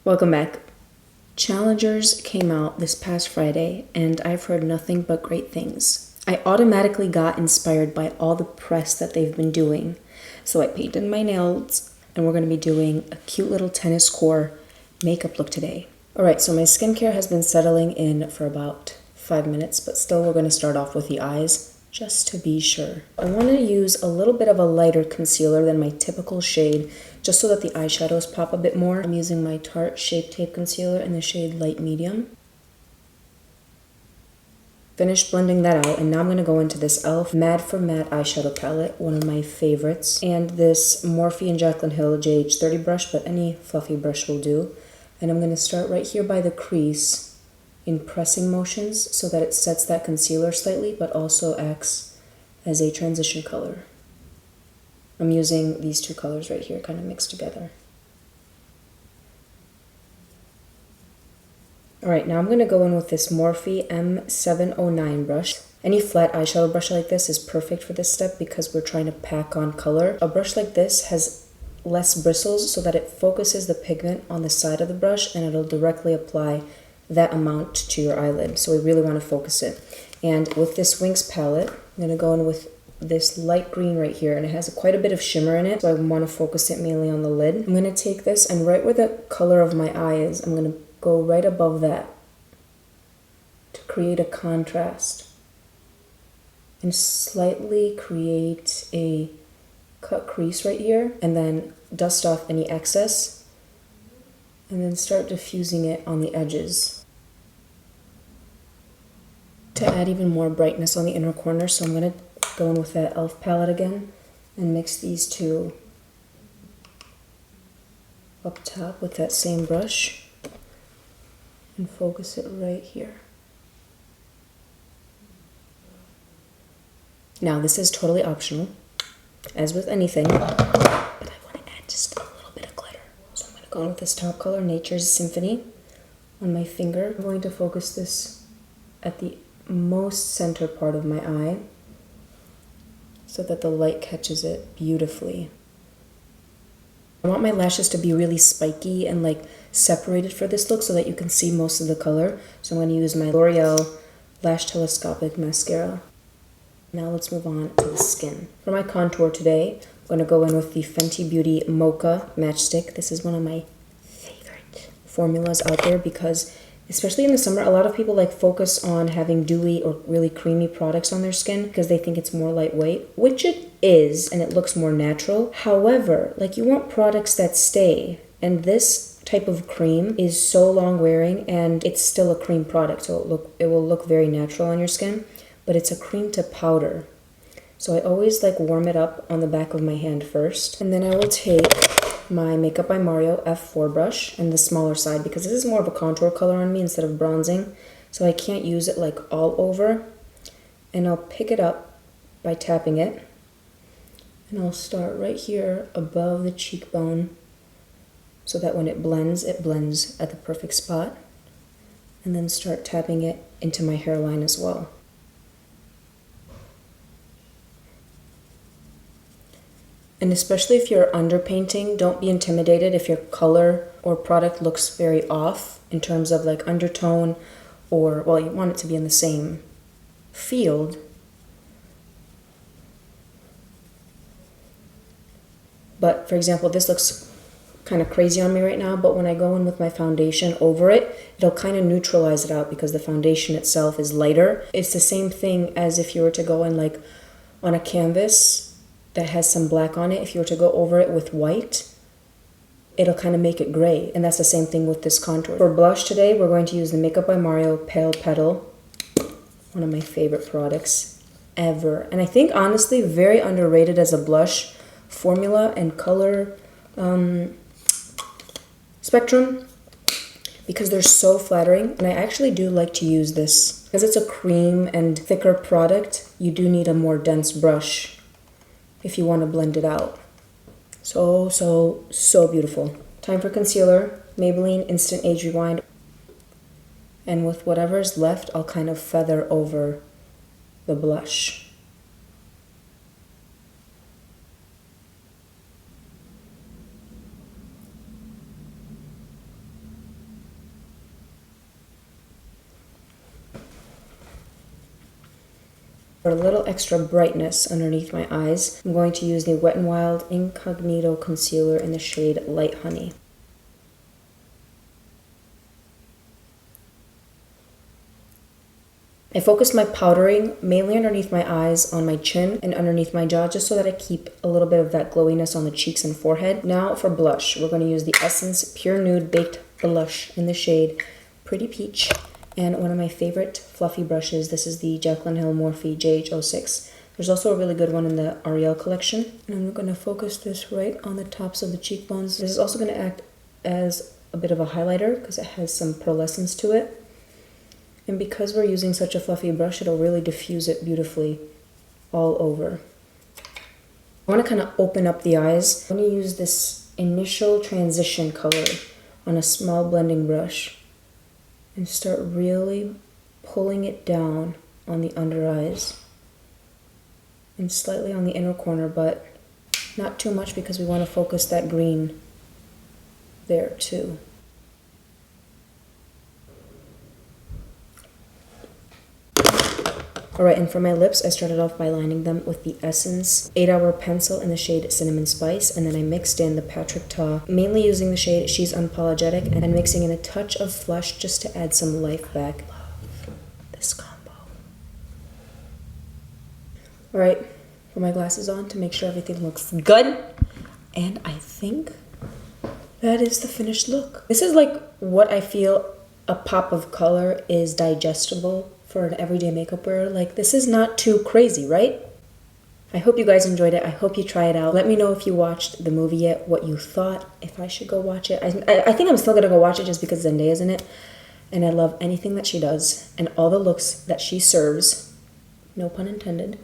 Welcome back. Challengers came out this past Friday, and I've heard nothing but great things. I automatically got inspired by all the press that they've been doing. So I painted my nails, and we're going to be doing a cute little tennis core makeup look today. Alright, so my skincare has been settling in for about 5 minutes, but still we're going to start off with the eyes, just to be sure. I want to use a little bit of a lighter concealer than my typical shade, just so that the eyeshadows pop a bit more. I'm using my Tarte Shape Tape Concealer in the shade Light Medium. Finished blending that out, and now I'm going to go into this e.l.f. Mad for Matte eyeshadow palette, one of my favorites, and this Morphe and Jaclyn Hill JH30 brush, but any fluffy brush will do. And I'm going to start right here by the crease in pressing motions so that it sets that concealer slightly, but also acts as a transition color. I'm using these two colors right here, kind of mixed together. Alright, now I'm going to go in with this Morphe M709 brush. Any flat eyeshadow brush like this is perfect for this step because we're trying to pack on color. A brush like this has less bristles so that it focuses the pigment on the side of the brush and it'll directly apply that amount to your eyelid. So we really want to focus it. And with this Winx palette, I'm going to go in with this light green right here, and it has quite a bit of shimmer in it, so I want to focus it mainly on the lid. I'm going to take this, and right where the color of my eye is, I'm going to go right above that to create a contrast and slightly create a cut crease right here, and then dust off any excess, and then start diffusing it on the edges to add even more brightness on the inner corner. So I'm going to go in with that e.l.f. palette again and mix these two up top with that same brush and focus it right here. Now this is totally optional, as with anything, but I want to add just a little bit of glitter. So I'm going to go in with this top color, Nature's Symphony, on my finger. I'm going to focus this at the most center part of my eye so that the light catches it beautifully. I want my lashes to be really spiky and like separated for this look so that you can see most of the color. So I'm going to use my L'Oreal Lash Telescopic Mascara. Now let's move on to the skin. For my contour today, I'm going to go in with the Fenty Beauty Mocha Matchstick. This is one of my favorite formulas out there because especially in the summer, a lot of people like focus on having dewy or really creamy products on their skin because they think it's more lightweight, which it is, and it looks more natural. However, like you want products that stay, and this type of cream is so long wearing and it's still a cream product, so it will look very natural on your skin, but it's a cream to powder. So I always like warm it up on the back of my hand first, and then I will take my Makeup by Mario F4 brush in the smaller side because this is more of a contour color on me instead of bronzing, so I can't use it like all over. And I'll pick it up by tapping it, and I'll start right here above the cheekbone so that when it blends at the perfect spot, and then start tapping it into my hairline as well. And especially if you're underpainting, don't be intimidated if your color or product looks very off in terms of like undertone or, well, you want it to be in the same field. But for example, this looks kind of crazy on me right now, but when I go in with my foundation over it, it'll kind of neutralize it out because the foundation itself is lighter. It's the same thing as if you were to go in like on a canvas that has some black on it. If you were to go over it with white, it'll kind of make it gray. And that's the same thing with this contour. For blush today, we're going to use the Makeup by Mario Pale Petal, one of my favorite products ever. And I think honestly, very underrated as a blush formula and color spectrum because they're so flattering. And I actually do like to use this. Because it's a cream and thicker product, you do need a more dense brush if you want to blend it out. So beautiful. Time for concealer, Maybelline Instant Age Rewind. And with whatever's left, I'll kind of feather over the blush. For a little extra brightness underneath my eyes, I'm going to use the Wet n Wild Incognito Concealer in the shade Light Honey. I focused my powdering mainly underneath my eyes, on my chin, and underneath my jaw, just so that I keep a little bit of that glowiness on the cheeks and forehead. Now for blush, we're going to use the Essence Pure Nude Baked Blush in the shade Pretty Peach. And one of my favorite fluffy brushes, this is the Jaclyn Hill Morphe JH06. There's also a really good one in the L'Oreal collection. And I'm going to focus this right on the tops of the cheekbones. This is also going to act as a bit of a highlighter because it has some pearlescence to it. And because we're using such a fluffy brush, it'll really diffuse it beautifully all over. I want to kind of open up the eyes. I'm going to use this initial transition color on a small blending brush and start really pulling it down on the under eyes and slightly on the inner corner, but not too much because we want to focus that green there too. Alright, and for my lips, I started off by lining them with the Essence 8-Hour Pencil in the shade Cinnamon Spice, and then I mixed in the Patrick Ta, mainly using the shade She's Unapologetic, and then mixing in a touch of Flush just to add some life back. I love this combo. Alright, put my glasses on to make sure everything looks good, and I think that is the finished look. This is like what I feel a pop of color is digestible for an everyday makeup wearer. Like, this is not too crazy, right? I hope you guys enjoyed it. I hope you try it out. Let me know if you watched the movie yet, what you thought, if I should go watch it. I think I'm still gonna go watch it just because Zendaya's in it, and I love anything that she does and all the looks that she serves, no pun intended.